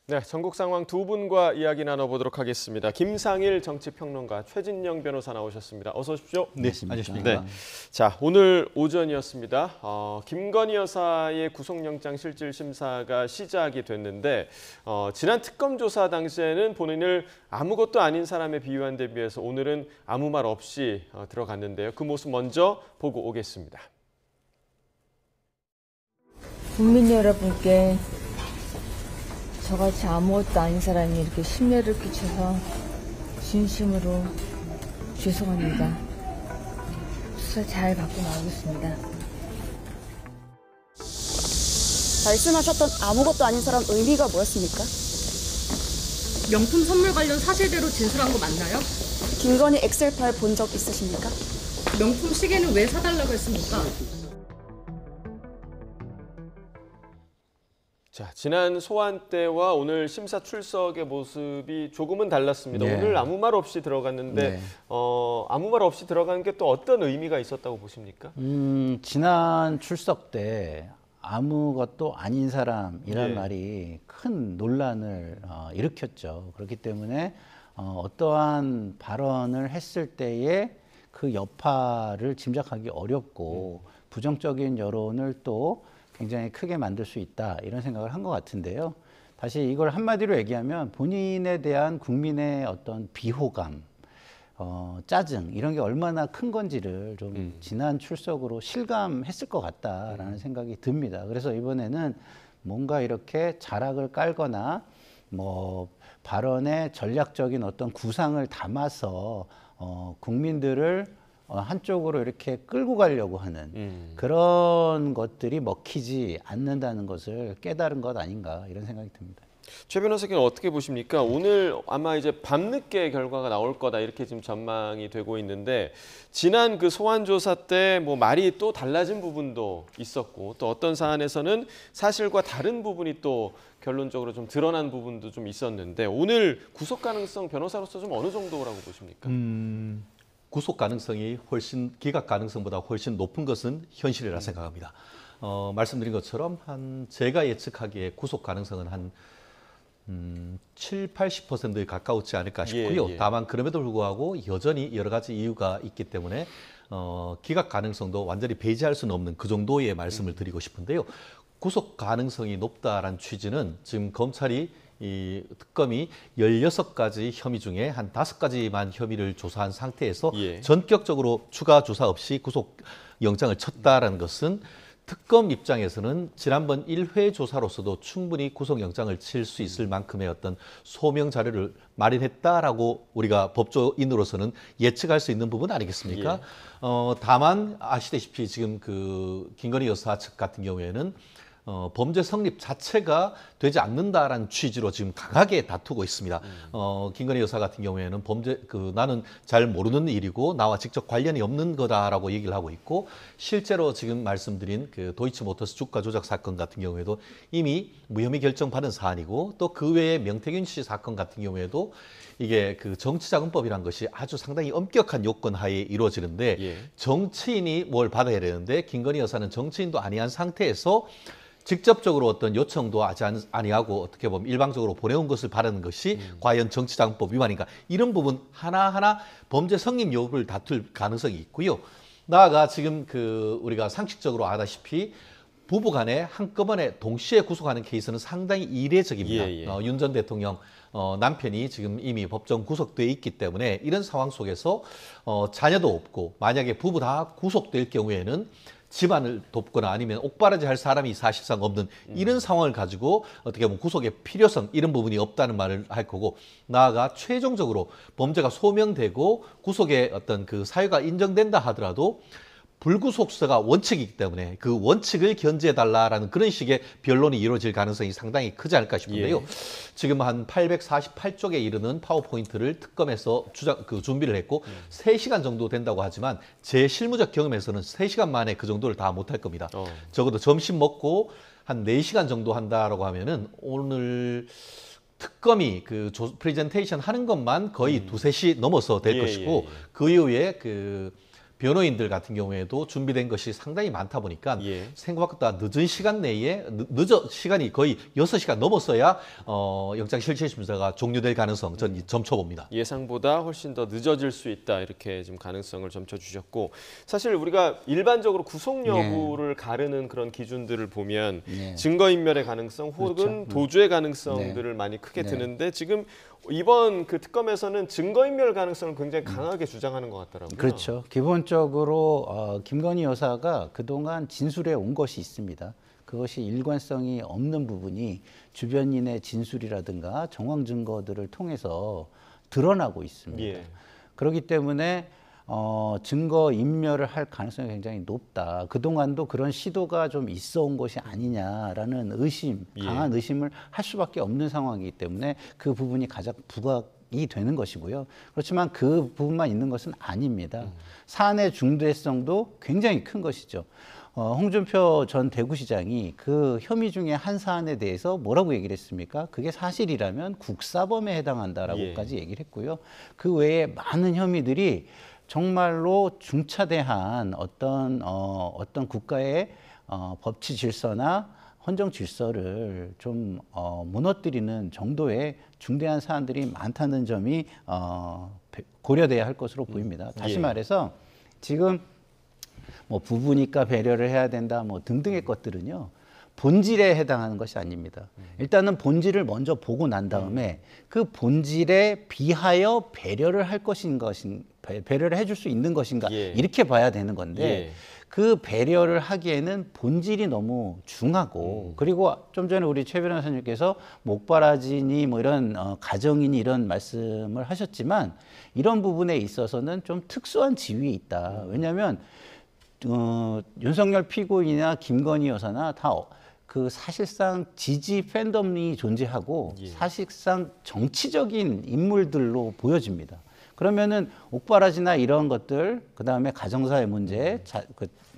네, 전국 상황 두 분과 이야기 나눠보도록 하겠습니다. 김상일 정치평론가, 최진영 변호사 나오셨습니다. 어서 오십시오. 네, 안녕하십니까. 네, 자 오늘 오전이었습니다. 김건희 여사의 구속영장 실질 심사가 시작이 됐는데 지난 특검 조사 당시에는 본인을 아무것도 아닌 사람에 비유한 데 비해서 오늘은 아무 말 없이 들어갔는데요. 그 모습 먼저 보고 오겠습니다. 국민 여러분께 저같이 아무것도 아닌 사람이 이렇게 심려를 끼쳐서 진심으로 죄송합니다. 수사 잘 받고 나오겠습니다. 말씀하셨던 아무것도 아닌 사람 의미가 뭐였습니까? 명품 선물 관련 사실대로 진술한 거 맞나요? 김건희 엑셀 파일 본 적 있으십니까? 명품 시계는 왜 사달라고 했습니까? 자, 지난 소환 때와 오늘 심사 출석의 모습이 조금은 달랐습니다. 네. 오늘 아무 말 없이 들어갔는데 네. 아무 말 없이 들어간 게 또 어떤 의미가 있었다고 보십니까? 지난 출석 때 아무것도 아닌 사람이란 예. 말이 큰 논란을 일으켰죠. 그렇기 때문에 어떠한 발언을 했을 때에 그 여파를 짐작하기 어렵고 부정적인 여론을 또 굉장히 크게 만들 수 있다, 이런 생각을 한 것 같은데요. 다시 이걸 한마디로 얘기하면 본인에 대한 국민의 어떤 비호감, 짜증, 이런 게 얼마나 큰 건지를 좀 지난 출석으로 실감했을 것 같다라는 생각이 듭니다. 그래서 이번에는 뭔가 이렇게 자락을 깔거나 뭐 발언에 전략적인 어떤 구상을 담아서 국민들을 한쪽으로 이렇게 끌고 가려고 하는 그런 것들이 먹히지 않는다는 것을 깨달은 것 아닌가, 이런 생각이 듭니다. 최 변호사께는 어떻게 보십니까? 오늘 아마 이제 밤늦게 결과가 나올 거다, 이렇게 지금 전망이 되고 있는데, 지난 그 소환 조사 때 뭐 말이 또 달라진 부분도 있었고, 또 어떤 사안에서는 사실과 다른 부분이 또 결론적으로 좀 드러난 부분도 좀 있었는데, 오늘 구속 가능성 변호사로서 좀 어느 정도라고 보십니까? 구속 가능성이 훨씬 기각 가능성보다 훨씬 높은 것은 현실이라 생각합니다. 말씀드린 것처럼 제가 예측하기에 구속 가능성은 한 7, 80%에 가까우지 않을까 싶고요. 예. 다만 그럼에도 불구하고 여전히 여러 가지 이유가 있기 때문에 기각 가능성도 완전히 배제할 수는 없는 그 정도의 말씀을 드리고 싶은데요. 구속 가능성이 높다라는 취지는 지금 검찰이 이 특검이 16가지 혐의 중에 한 5가지만 혐의를 조사한 상태에서 예. 전격적으로 추가 조사 없이 구속 영장을 쳤다라는 것은 특검 입장에서는 지난번 1회 조사로서도 충분히 구속 영장을 칠 수 있을 만큼의 어떤 소명 자료를 마련했다라고 우리가 법조인으로서는 예측할 수 있는 부분 아니겠습니까? 예. 다만 아시다시피 지금 그 김건희 여사 측 같은 경우에는 범죄 성립 자체가 되지 않는다라는 취지로 지금 강하게 다투고 있습니다. 김건희 여사 같은 경우에는 나는 잘 모르는 일이고 나와 직접 관련이 없는 거다라고 얘기를 하고 있고, 실제로 지금 말씀드린 그 도이치모터스 주가 조작 사건 같은 경우에도 이미 무혐의 결정받은 사안이고, 또 그 외에 명태균 씨 사건 같은 경우에도 이게 그 정치자금법이란 것이 아주 상당히 엄격한 요건 하에 이루어지는데, 예. 정치인이 뭘 받아야 되는데 김건희 여사는 정치인도 아니한 상태에서 직접적으로 어떤 요청도 하지 아니하고 어떻게 보면 일방적으로 보내온 것을 바라는 것이 과연 정치자금법 위반인가, 이런 부분 하나하나 범죄 성립 여부를 다툴 가능성이 있고요. 나아가 지금 그 우리가 상식적으로 아다시피 부부 간에 한꺼번에 동시에 구속하는 케이스는 상당히 이례적입니다. 예. 윤 전 대통령 남편이 지금 이미 법정 구속돼 있기 때문에 이런 상황 속에서 자녀도 없고 만약에 부부 다 구속될 경우에는 집안을 돕거나 아니면 옥바라지 할 사람이 사실상 없는 이런 상황을 가지고 어떻게 보면 구속의 필요성, 이런 부분이 없다는 말을 할 거고, 나아가 최종적으로 범죄가 소명되고 구속의 어떤 그 사유가 인정된다 하더라도 불구속수가 원칙이기 때문에 그 원칙을 견지해달라라는 그런 식의 변론이 이루어질 가능성이 상당히 크지 않을까 싶은데요. 예. 지금 한 848쪽에 이르는 파워포인트를 특검에서 준비를 했고 3시간 정도 된다고 하지만 제 실무적 경험에서는 3시간 만에 그 정도를 다 못할 겁니다. 적어도 점심 먹고 한 4시간 정도 한다라고 하면은 오늘 특검이 그 프레젠테이션 하는 것만 거의 2, 3시 넘어서 될 것이고, 그 이후에 그 변호인들 같은 경우에도 준비된 것이 상당히 많다 보니까 예. 생각보다 늦은 시간 내에 시간이 거의 6시간 넘었어야 영장실질심사가 종료될 가능성 전 점쳐봅니다. 예상보다 훨씬 더 늦어질 수 있다 이렇게 지금 가능성을 점쳐주셨고 사실 우리가 일반적으로 구속 여부를 가르는 그런 기준들을 보면 네. 증거인멸의 가능성 혹은 그렇죠. 도주의 가능성들을 많이 크게 네. 드는데 지금 이번 그 특검에서는 증거인멸 가능성을 굉장히 강하게 주장하는 것 같더라고요. 그렇죠. 기본적으로 김건희 여사가 그동안 진술해 온 것이 있습니다. 그것이 일관성이 없는 부분이 주변인의 진술이라든가 정황 증거들을 통해서 드러나고 있습니다. 예. 그렇기 때문에 증거 인멸을 할 가능성이 굉장히 높다. 그동안도 그런 시도가 좀 있어 온 것이 아니냐라는 의심, 강한 의심을 할 수밖에 없는 상황이기 때문에 그 부분이 가장 부각이 되는 것이고요. 그렇지만 그 부분만 있는 것은 아닙니다. 사안의 중대성도 굉장히 큰 것이죠. 홍준표 전 대구시장이 그 혐의 중에 한 사안에 대해서 뭐라고 얘기를 했습니까? 그게 사실이라면 국사범에 해당한다라고까지 얘기를 했고요. 그 외에 많은 혐의들이 정말로 중차대한 어떤 국가의 법치 질서나 헌정 질서를 좀 무너뜨리는 정도의 중대한 사안들이 많다는 점이 고려돼야 할 것으로 보입니다. 다시 말해서 지금 뭐 부부니까 배려를 해야 된다 뭐 등등의 것들은요. 본질에 해당하는 것이 아닙니다. 일단은 본질을 먼저 보고 난 다음에 그 본질에 비하여 배려를 할 배려를 해줄 수 있는 것인가 예. 이렇게 봐야 되는 건데 예. 그 배려를 하기에는 본질이 너무 중하고 그리고 좀 전에 우리 최 변호사님께서 목바라지니 뭐 이런 가정이니 이런 말씀을 하셨지만 이런 부분에 있어서는 좀 특수한 지위에 있다. 왜냐하면 윤석열 피고인이나 김건희 여사나 다 그 사실상 지지 팬덤이 존재하고 사실상 정치적인 인물들로 보여집니다. 그러면은 옥바라지나 이런 것들, 그 다음에 가정사의 문제,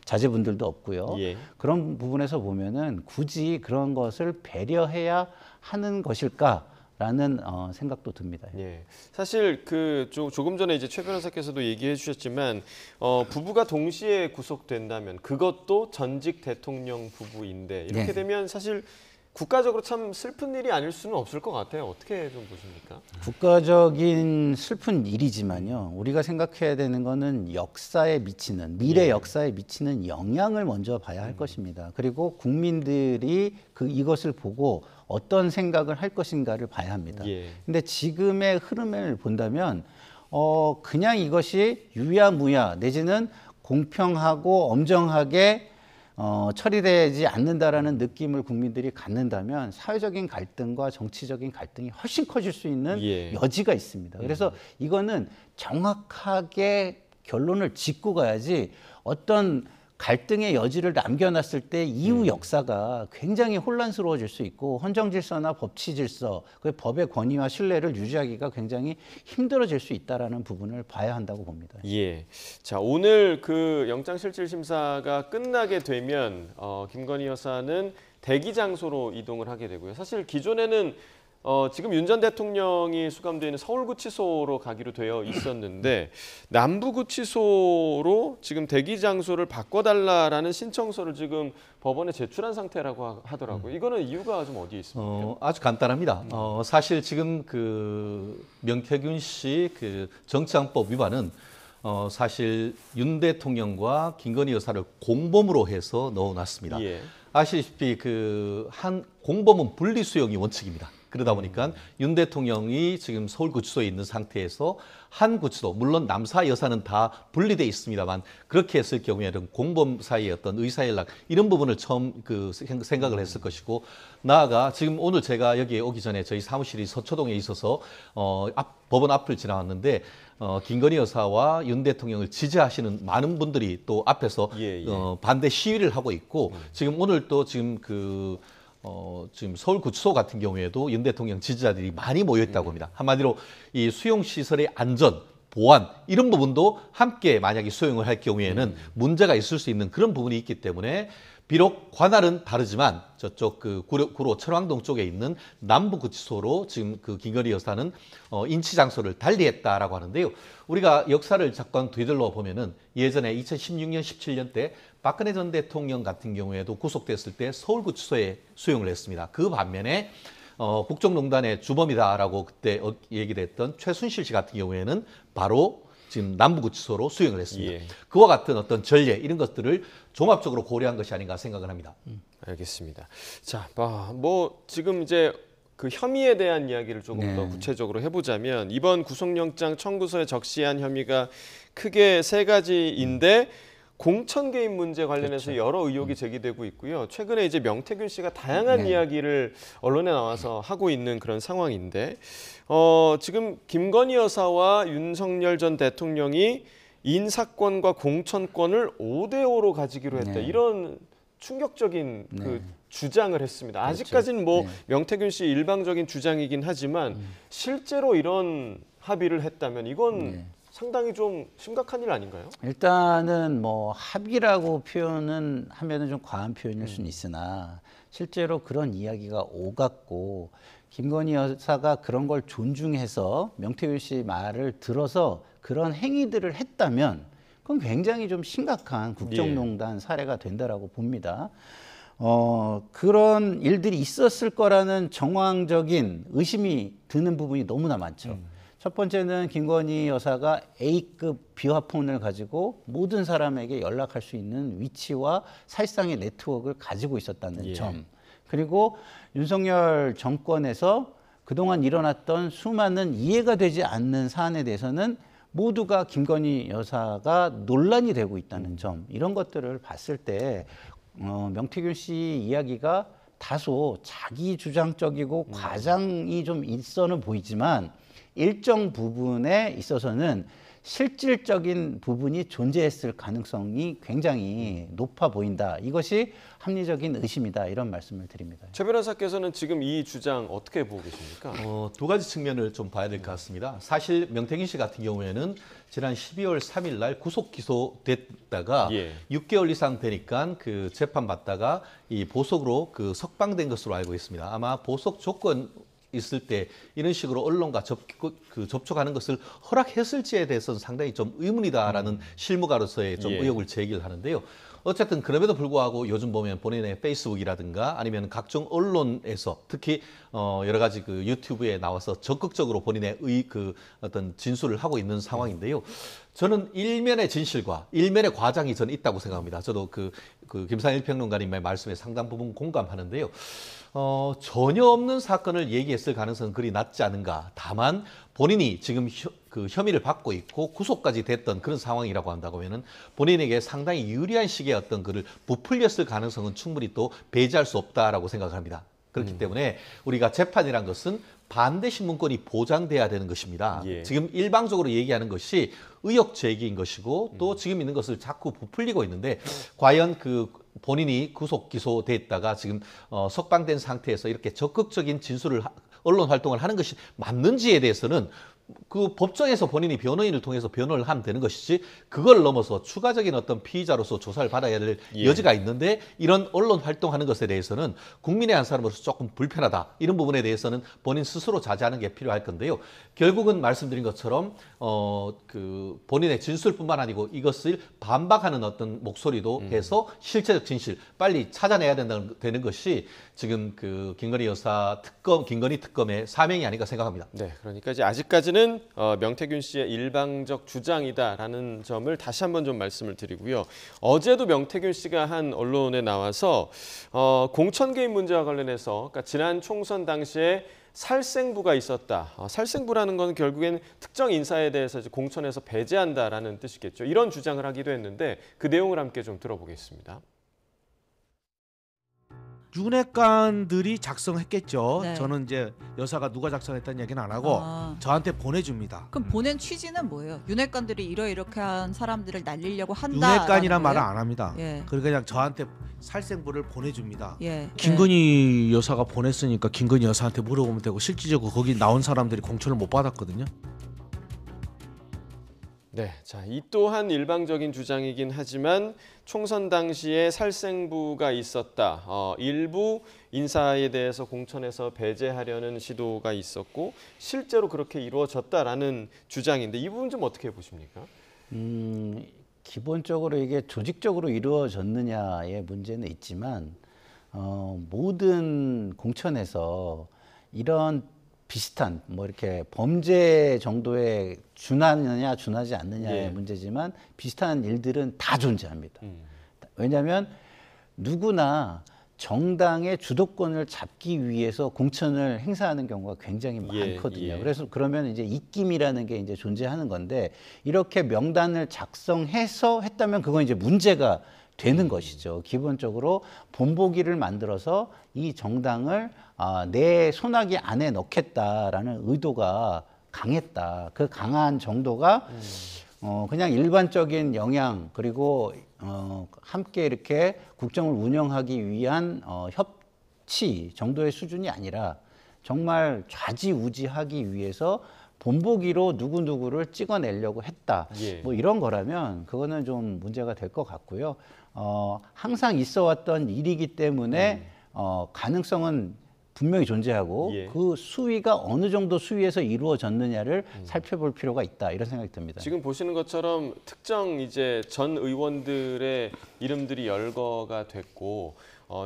자제분들도 없고요. 예. 그런 부분에서 보면은 굳이 그런 것을 배려해야 하는 것일까라는 생각도 듭니다. 예. 사실 그 조금 전에 이제 최 변호사께서도 얘기해 주셨지만 부부가 동시에 구속된다면 그것도 전직 대통령 부부인데 이렇게 네. 되면 사실 국가적으로 참 슬픈 일이 아닐 수는 없을 것 같아요. 어떻게 좀 보십니까? 국가적인 슬픈 일이지만요. 우리가 생각해야 되는 거는 역사에 미치는 미래 역사에 미치는 영향을 먼저 봐야 할 것입니다. 그리고 국민들이 이것을 보고 어떤 생각을 할 것인가를 봐야 합니다. 근데 지금의 흐름을 본다면 그냥 이것이 유야무야 내지는 공평하고 엄정하게 처리되지 않는다라는 느낌을 국민들이 갖는다면 사회적인 갈등과 정치적인 갈등이 훨씬 커질 수 있는 여지가 있습니다. 그래서 이거는 정확하게 결론을 짓고 가야지 어떤 갈등의 여지를 남겨놨을 때 이후 역사가 굉장히 혼란스러워질 수 있고 헌정 질서나 법치 질서, 그 법의 권위와 신뢰를 유지하기가 굉장히 힘들어질 수 있다라는 부분을 봐야 한다고 봅니다. 예. 자, 오늘 그 영장실질심사가 끝나게 되면 김건희 여사는 대기 장소로 이동을 하게 되고요. 사실 기존에는 지금 윤 전 대통령이 수감되어 있는 서울구치소로 가기로 되어 있었는데 남부구치소로 지금 대기 장소를 바꿔달라라는 신청서를 지금 법원에 제출한 상태라고 하더라고요. 이거는 이유가 좀 어디에 있습니까? 아주 간단합니다. 사실 지금 그 명태균 씨 그 정치항법 위반은 사실 윤 대통령과 김건희 여사를 공범으로 해서 넣어놨습니다. 아시다시피 그 한 공범은 분리수용이 원칙입니다. 그러다 보니까 윤 대통령이 지금 서울구치소에 있는 상태에서 한 구치소, 물론 남사 여사는 다 분리돼 있습니다만 그렇게 했을 경우에는 공범 사이의 어떤 의사연락 이런 부분을 처음 생각을 했을 것이고 나아가 지금 오늘 제가 여기에 오기 전에 저희 사무실이 서초동에 있어서 법원 앞을 지나왔는데 김건희 여사와 윤 대통령을 지지하시는 많은 분들이 또 앞에서 반대 시위를 하고 있고 지금 오늘 또 지금 지금 서울구치소 같은 경우에도 윤 대통령 지지자들이 많이 모여있다고 합니다. 한마디로 이 수용시설의 안전, 보안 이런 부분도 함께 만약에 수용을 할 경우에는 문제가 있을 수 있는 그런 부분이 있기 때문에 비록 관할은 다르지만 저쪽 그 구로 철왕동 쪽에 있는 남부구치소로 지금 그 김건희 여사는 인치 장소를 달리했다라고 하는데요. 우리가 역사를 잠깐 되돌려 보면은 예전에 2016년, 17년 때 박근혜 전 대통령 같은 경우에도 구속됐을 때 서울구치소에 수용을 했습니다. 그 반면에 국정농단의 주범이다라고 그때 얘기를 했던 최순실 씨 같은 경우에는 바로 지금 남부구치소로 수용을 했습니다. 예. 그와 같은 어떤 전례 이런 것들을 종합적으로 고려한 것이 아닌가 생각을 합니다. 알겠습니다. 자, 뭐 지금 이제 그 혐의에 대한 이야기를 조금 더 구체적으로 해보자면 이번 구속영장 청구서에 적시한 혐의가 크게 세 가지인데 공천 개입 문제 관련해서 여러 의혹이 제기되고 있고요. 최근에 이제 명태균 씨가 다양한 이야기를 언론에 나와서 하고 있는 그런 상황인데 지금 김건희 여사와 윤석열 전 대통령이 인사권과 공천권을 5대5로 가지기로 했다. 이런 충격적인 그 주장을 했습니다. 아직까지는 뭐 명태균 씨 일방적인 주장이긴 하지만 실제로 이런 합의를 했다면 이건 상당히 좀 심각한 일 아닌가요? 일단은 뭐 합의라고 표현은 하면은 좀 과한 표현일 수는 있으나 실제로 그런 이야기가 오갔고 김건희 여사가 그런 걸 존중해서 명태균 씨 말을 들어서 그런 행위들을 했다면 그건 굉장히 좀 심각한 국정농단 사례가 된다라고 봅니다. 그런 일들이 있었을 거라는 정황적인 의심이 드는 부분이 너무나 많죠. 첫 번째는 김건희 여사가 A급 비화폰을 가지고 모든 사람에게 연락할 수 있는 위치와 살상의 네트워크를 가지고 있었다는 점. 그리고 윤석열 정권에서 그동안 일어났던 수많은 이해가 되지 않는 사안에 대해서는 모두가 김건희 여사가 논란이 되고 있다는 점. 이런 것들을 봤을 때 명태균 씨 이야기가 다소 자기 주장적이고 과장이 좀 있어는 보이지만 일정 부분에 있어서는 실질적인 부분이 존재했을 가능성이 굉장히 높아 보인다. 이것이 합리적인 의심이다. 이런 말씀을 드립니다. 최 변호사께서는 지금 이 주장 어떻게 보고 계십니까? 두 가지 측면을 좀 봐야 될 것 같습니다. 사실 명태균 씨 같은 경우에는 지난 12월 3일 날 구속 기소됐다가 6개월 이상 되니까 그 재판 받다가 이 보석으로 그 석방된 것으로 알고 있습니다. 아마 보석 조건 있을 때 이런 식으로 언론과 접촉하는 것을 허락했을지에 대해서는 상당히 좀 의문이다라는 실무가로서의 좀 의혹을 제기를 하는데요. 어쨌든 그럼에도 불구하고 요즘 보면 본인의 페이스북이라든가 아니면 각종 언론에서 특히 여러 가지 그 유튜브에 나와서 적극적으로 본인의 어떤 진술을 하고 있는 상황인데요. 저는 일면의 진실과 일면의 과장이 저는 있다고 생각합니다. 저도 그 김상일 평론가님의 말씀에 상당 부분 공감하는데요. 전혀 없는 사건을 얘기했을 가능성은 그리 낮지 않은가. 다만 본인이 지금 그 혐의를 받고 있고 구속까지 됐던 그런 상황이라고 한다고 하면은 본인에게 상당히 유리한 시기에 어떤 그를 부풀렸을 가능성은 충분히 또 배제할 수 없다라고 생각합니다. 그렇기 때문에 우리가 재판이란 것은 반대 신문권이 보장돼야 되는 것입니다. 지금 일방적으로 얘기하는 것이 의혹 제기인 것이고 또 지금 있는 것을 자꾸 부풀리고 있는데 과연 그 본인이 구속 기소됐다가 지금 석방된 상태에서 이렇게 적극적인 진술을 언론 활동을 하는 것이 맞는지에 대해서는 그 법정에서 본인이 변호인을 통해서 변호를 하면 되는 것이지 그걸 넘어서 추가적인 어떤 피의자로서 조사를 받아야 될 여지가 있는데 이런 언론 활동하는 것에 대해서는 국민의 한 사람으로서 조금 불편하다. 이런 부분에 대해서는 본인 스스로 자제하는 게 필요할 건데요. 결국은 말씀드린 것처럼 그 본인의 진술뿐만 아니고 이것을 반박하는 어떤 목소리도 해서 실체적 진실 빨리 찾아내야 되는 것이 지금 그 김건희 여사 김건희 특검의 사명이 아닌가 생각합니다. 네, 그러니까 이제 아직까지는 명태균 씨의 일방적 주장이다라는 점을 다시 한번 좀 말씀을 드리고요. 어제도 명태균 씨가 한 언론에 나와서 공천 개입 문제와 관련해서 그러니까 지난 총선 당시에 살생부가 있었다. 살생부라는 건 결국엔 특정 인사에 대해서 이제 공천에서 배제한다라는 뜻이겠죠. 이런 주장을 하기도 했는데 그 내용을 함께 좀 들어보겠습니다. 윤핵관들이 작성했겠죠. 네. 저는 이제 여사가 누가 작성했다는 얘기는 안 하고 저한테 보내줍니다. 그럼 보낸 취지는 뭐예요? 윤핵관들이 이렇게 한 사람들을 날리려고 한다. 윤핵관이란 말을 안 합니다. 예. 그냥 저한테 살생부를 보내줍니다. 예. 김건희 여사가 보냈으니까 김건희 여사한테 물어보면 되고 실질적으로 거기 나온 사람들이 공천을 못 받았거든요. 네, 자, 이 또한 일방적인 주장이긴 하지만 총선 당시에 살생부가 있었다. 일부 인사에 대해서 공천에서 배제하려는 시도가 있었고 실제로 그렇게 이루어졌다라는 주장인데 이 부분 좀 어떻게 보십니까? 기본적으로 이게 조직적으로 이루어졌느냐의 문제는 있지만 모든 공천에서 이런 비슷한 뭐 이렇게 범죄 정도에 준하느냐 준하지 않느냐의 예. 문제지만 비슷한 일들은 다 존재합니다. 왜냐하면 누구나 정당의 주도권을 잡기 위해서 공천을 행사하는 경우가 굉장히 많거든요. 예. 그래서 그러면 이제 입김이라는 게 이제 존재하는 건데 이렇게 명단을 작성해서 했다면 그건 이제 문제가 되는 것이죠. 기본적으로 본보기를 만들어서 이 정당을 내 손아귀 안에 넣겠다라는 의도가 강했다. 그 강한 정도가 그냥 일반적인 영향 그리고 함께 이렇게 국정을 운영하기 위한 협치 정도의 수준이 아니라 정말 좌지우지하기 위해서 본보기로 누구누구를 찍어내려고 했다. 예. 뭐 이런 거라면 그거는 좀 문제가 될 것 같고요. 항상 있어 왔던 일이기 때문에 가능성은 분명히 존재하고 예. 그 수위가 어느 정도 수위에서 이루어졌느냐를 살펴볼 필요가 있다. 이런 생각이 듭니다. 지금 보시는 것처럼 특정 이제 전 의원들의 이름들이 열거가 됐고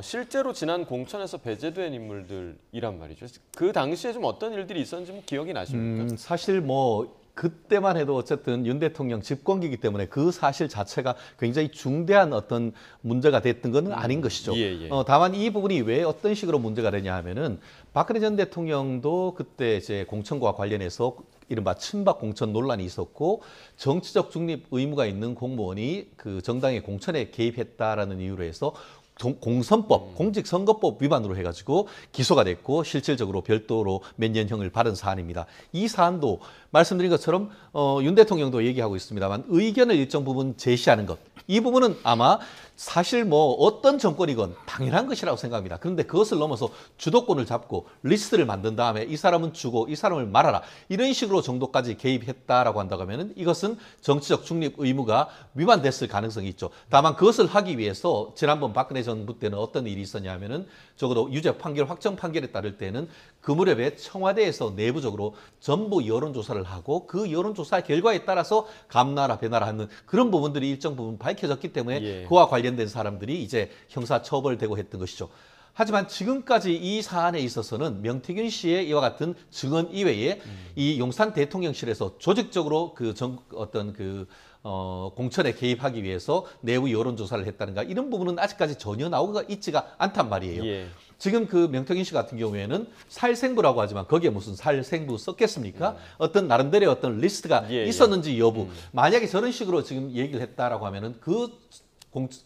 실제로 지난 공천에서 배제된 인물들이란 말이죠. 그 당시에 좀 어떤 일들이 있었는지 뭐 기억이 나십니까? 사실 뭐 그때만 해도 어쨌든 윤 대통령 집권기이기 때문에 그 사실 자체가 굉장히 중대한 어떤 문제가 됐던 건 아닌 것이죠. 예. 다만 이 부분이 왜 어떤 식으로 문제가 되냐 하면은 박근혜 전 대통령도 그때 이제 공천과 관련해서 이른바 친박 공천 논란이 있었고 정치적 중립 의무가 있는 공무원이 그 정당의 공천에 개입했다라는 이유로 해서 공선법, 공직선거법 위반으로 해가지고 기소가 됐고 실질적으로 별도로 몇 년형을 받은 사안입니다. 이 사안도 말씀드린 것처럼 윤 대통령도 얘기하고 있습니다만 의견을 일정 부분 제시하는 것. 이 부분은 아마 사실 뭐 어떤 정권이건 당연한 것이라고 생각합니다. 그런데 그것을 넘어서 주도권을 잡고 리스트를 만든 다음에 이 사람은 주고 이 사람을 말아라. 이런 식으로 정도까지 개입했다라고 한다고 하면 이것은 정치적 중립 의무가 위반됐을 가능성이 있죠. 다만 그것을 하기 위해서 지난번 박근혜 정부 때는 어떤 일이 있었냐 하면은 적어도 유죄 판결, 확정 판결에 따를 때는 그 무렵에 청와대에서 내부적으로 전부 여론조사를 하고 그 여론조사 결과에 따라서 감나라 배나라 하는 그런 부분들이 일정 부분 밝혀졌기 때문에 예. 그와 관련된 사람들이 이제 형사 처벌되고 했던 것이죠. 하지만 지금까지 이 사안에 있어서는 명태균 씨의 이와 같은 증언 이외에 이 용산 대통령실에서 조직적으로 공천에 개입하기 위해서 내부 여론조사를 했다는가 이런 부분은 아직까지 전혀 나오기가 있지가 않단 말이에요. 예. 지금 그 명태균 씨 같은 경우에는 살생부라고 하지만 거기에 무슨 살생부 썼겠습니까? 어떤 나름대로의 어떤 리스트가 예. 있었는지 여부. 만약에 저런 식으로 지금 얘기를 했다라고 하면은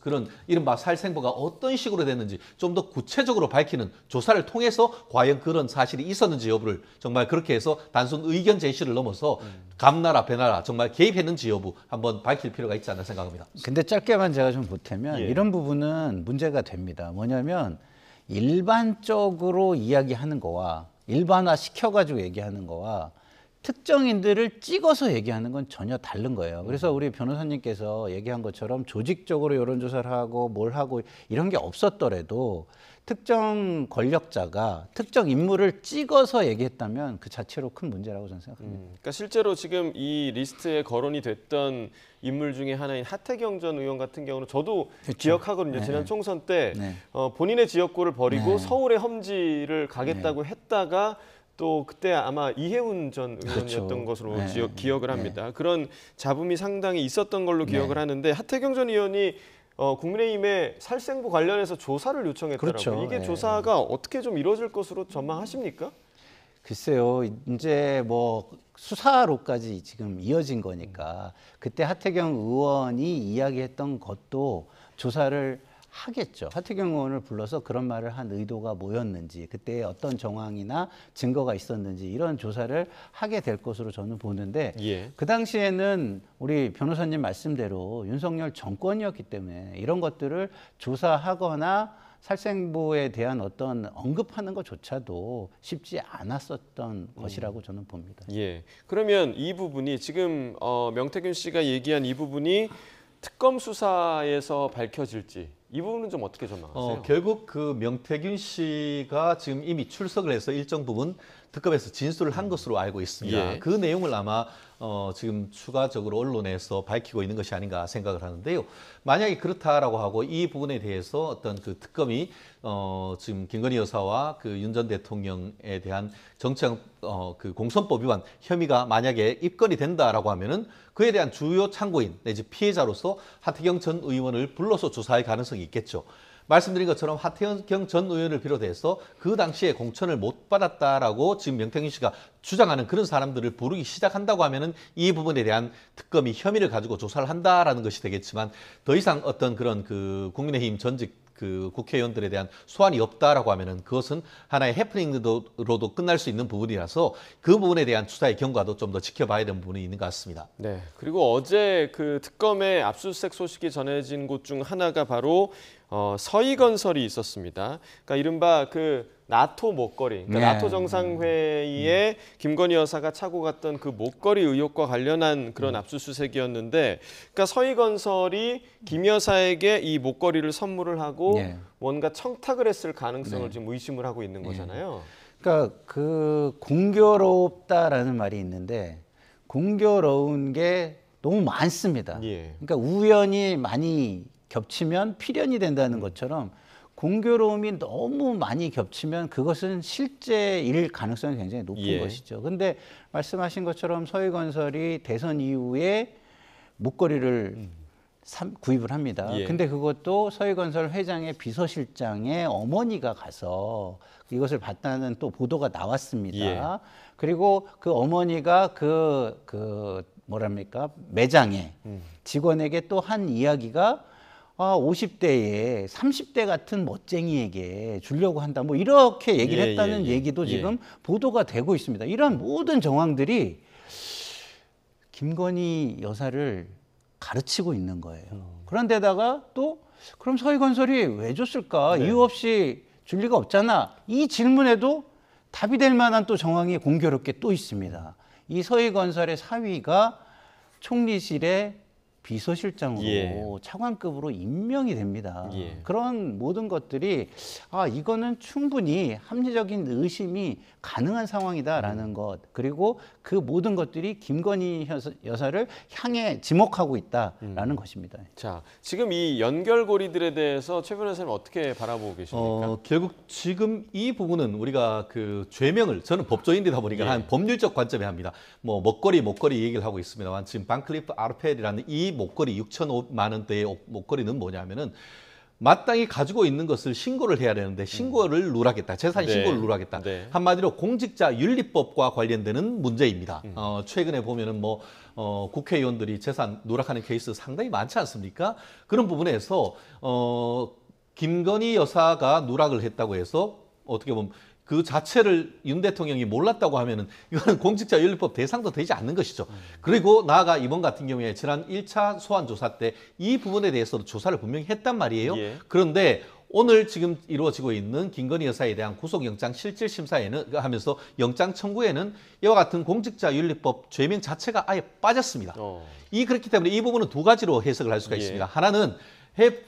그런 이른바 살생부가 어떤 식으로 됐는지 좀 더 구체적으로 밝히는 조사를 통해서 과연 그런 사실이 있었는지 여부를 정말 그렇게 해서 단순 의견 제시를 넘어서 감나라 배나라 정말 개입했는지 여부 한번 밝힐 필요가 있지 않나 생각합니다. 근데 짧게만 제가 좀 보태면 예. 이런 부분은 문제가 됩니다. 뭐냐면 일반적으로 이야기하는 거와 일반화 시켜가지고 얘기하는 거와 특정인들을 찍어서 얘기하는 건 전혀 다른 거예요. 그래서 우리 변호사님께서 얘기한 것처럼 조직적으로 여론조사를 하고 뭘 하고 이런 게 없었더라도 특정 권력자가 특정 인물을 찍어서 얘기했다면 그 자체로 큰 문제라고 저는 생각합니다. 그러니까 실제로 지금 이 리스트에 거론이 됐던 인물 중에 하나인 하태경 전 의원 같은 경우는 저도 그렇죠. 기억하거든요. 네. 지난 총선 때 네. 본인의 지역구를 버리고 네. 서울의 험지를 가겠다고 했다가 또 그때 아마 이해운 전 의원이었던 그렇죠. 것으로 네. 기억을 합니다. 그런 잡음이 상당히 있었던 걸로 기억을 하는데 하태경 전 의원이 국민의힘에 살생부 관련해서 조사를 요청했더라고요. 그렇죠. 이게 네. 조사가 어떻게 좀 이루어질 것으로 전망하십니까? 글쎄요, 이제 뭐 수사로까지 지금 이어진 거니까 그때 하태경 의원이 이야기했던 것도 조사를 하겠죠. 하태경 의원을 불러서 그런 말을 한 의도가 뭐였는지, 그때 어떤 정황이나 증거가 있었는지 이런 조사를 하게 될 것으로 저는 보는데 예. 그 당시에는 우리 변호사님 말씀대로 윤석열 정권이었기 때문에 이런 것들을 조사하거나 살생부에 대한 어떤 언급하는 것조차도 쉽지 않았었던 것이라고 저는 봅니다. 예. 그러면 이 부분이 지금 명태균 씨가 얘기한 이 부분이 특검 수사에서 밝혀질지 이 부분은 좀 어떻게 전망하세요? 결국 그 명태균 씨가 지금 이미 출석을 해서 일정 부분 특검에서 진술을 한 것으로 알고 있습니다. 예. 그 내용을 아마 지금 추가적으로 언론에서 밝히고 있는 것이 아닌가 생각을 하는데요. 만약에 그렇다라고 하고 이 부분에 대해서 어떤 그 특검이 지금 김건희 여사와 그 윤 전 대통령에 대한 정치적 그 공선법 위반 혐의가 만약에 입건이 된다라고 하면은 그에 대한 주요 참고인 내지 피해자로서 하태경 전 의원을 불러서 조사할 가능성이 있겠죠. 말씀드린 것처럼 하태경 전 의원을 비롯해서 그 당시에 공천을 못 받았다라고 지금 명태균 씨가 주장하는 그런 사람들을 부르기 시작한다고 하면은 이 부분에 대한 특검이 혐의를 가지고 조사를 한다라는 것이 되겠지만 더 이상 어떤 그런 그 국민의힘 전직 그 국회의원들에 대한 소환이 없다라고 하면은 그것은 하나의 해프닝으로도 끝날 수 있는 부분이라서 그 부분에 대한 수사의 경과도 좀 더 지켜봐야 되는 부분이 있는 것 같습니다. 네. 그리고 어제 그 특검의 압수수색 소식이 전해진 곳 중 하나가 바로 서희건설이 있었습니다. 그러니까 이른바 그 나토 목걸이, 그러니까 네. 나토 정상회의에 김건희 여사가 차고 갔던 그 목걸이 의혹과 관련한 그런 압수수색이었는데, 그러니까 서희건설이 김 여사에게 이 목걸이를 선물을 하고 네. 뭔가 청탁을 했을 가능성을 지금 의심을 하고 있는 거잖아요. 그러니까 그 공교롭다라는 말이 있는데 공교로운 게 너무 많습니다. 예. 그러니까 우연이 많이 겹치면 필연이 된다는 것처럼 공교로움이 너무 많이 겹치면 그것은 실제일 가능성이 굉장히 높은 예. 것이죠. 근데 말씀하신 것처럼 서희건설이 대선 이후에 목걸이를 구입을 합니다. 예. 근데 그것도 서희건설 회장의 비서실장의 어머니가 가서 이것을 봤다는 또 보도가 나왔습니다. 예. 그리고 그 어머니가 그 뭐랍니까? 매장에 직원에게 또 한 이야기가 50대에 30대 같은 멋쟁이에게 주려고 한다. 뭐 이렇게 얘기를 예, 했다는 예, 예. 얘기도 예. 지금 보도가 되고 있습니다. 이런 모든 정황들이 김건희 여사를 가르치고 있는 거예요. 그런데다가 또 그럼 서희건설이 왜 줬을까? 네. 이유 없이 줄 리가 없잖아. 이 질문에도 답이 될 만한 또 정황이 공교롭게 또 있습니다. 이 서희건설의 사위가 총리실의 비서실장으로 예. 차관급으로 임명이 됩니다. 예. 그런 모든 것들이 이거는 충분히 합리적인 의심이 가능한 상황이다라는 것, 그리고 그 모든 것들이 김건희 여사를 향해 지목하고 있다라는 것입니다. 자, 지금 이 연결고리들에 대해서 최 변호사님 어떻게 바라보고 계십니까? 결국 지금 이 부분은 우리가 그 죄명을 저는 법조인이다 보니까 예. 한 법률적 관점에 합니다. 뭐 목걸이 얘기를 하고 있습니다만 지금 반클리프 아르펠이라는 이 목걸이 6,500만 원대의 목걸이는 뭐냐면은 마땅히 가지고 있는 것을 신고를 해야 되는데 신고를 누락했다. 재산 네. 신고를 누락했다. 네. 한마디로 공직자 윤리법과 관련되는 문제입니다. 최근에 보면은 뭐 국회의원들이 재산 누락하는 케이스 상당히 많지 않습니까? 그런 부분에서 김건희 여사가 누락을 했다고 해서 어떻게 보면 그 자체를 윤 대통령이 몰랐다고 하면은 이거는 공직자 윤리법 대상도 되지 않는 것이죠. 그리고 나아가 이번 같은 경우에 지난 1차 소환 조사 때 이 부분에 대해서도 조사를 분명히 했단 말이에요. 예. 그런데 오늘 지금 이루어지고 있는 김건희 여사에 대한 구속영장 실질심사에는 하면서 영장 청구에는 이와 같은 공직자 윤리법 죄명 자체가 아예 빠졌습니다. 그렇기 때문에 이 부분은 두 가지로 해석을 할 수가 예. 있습니다. 하나는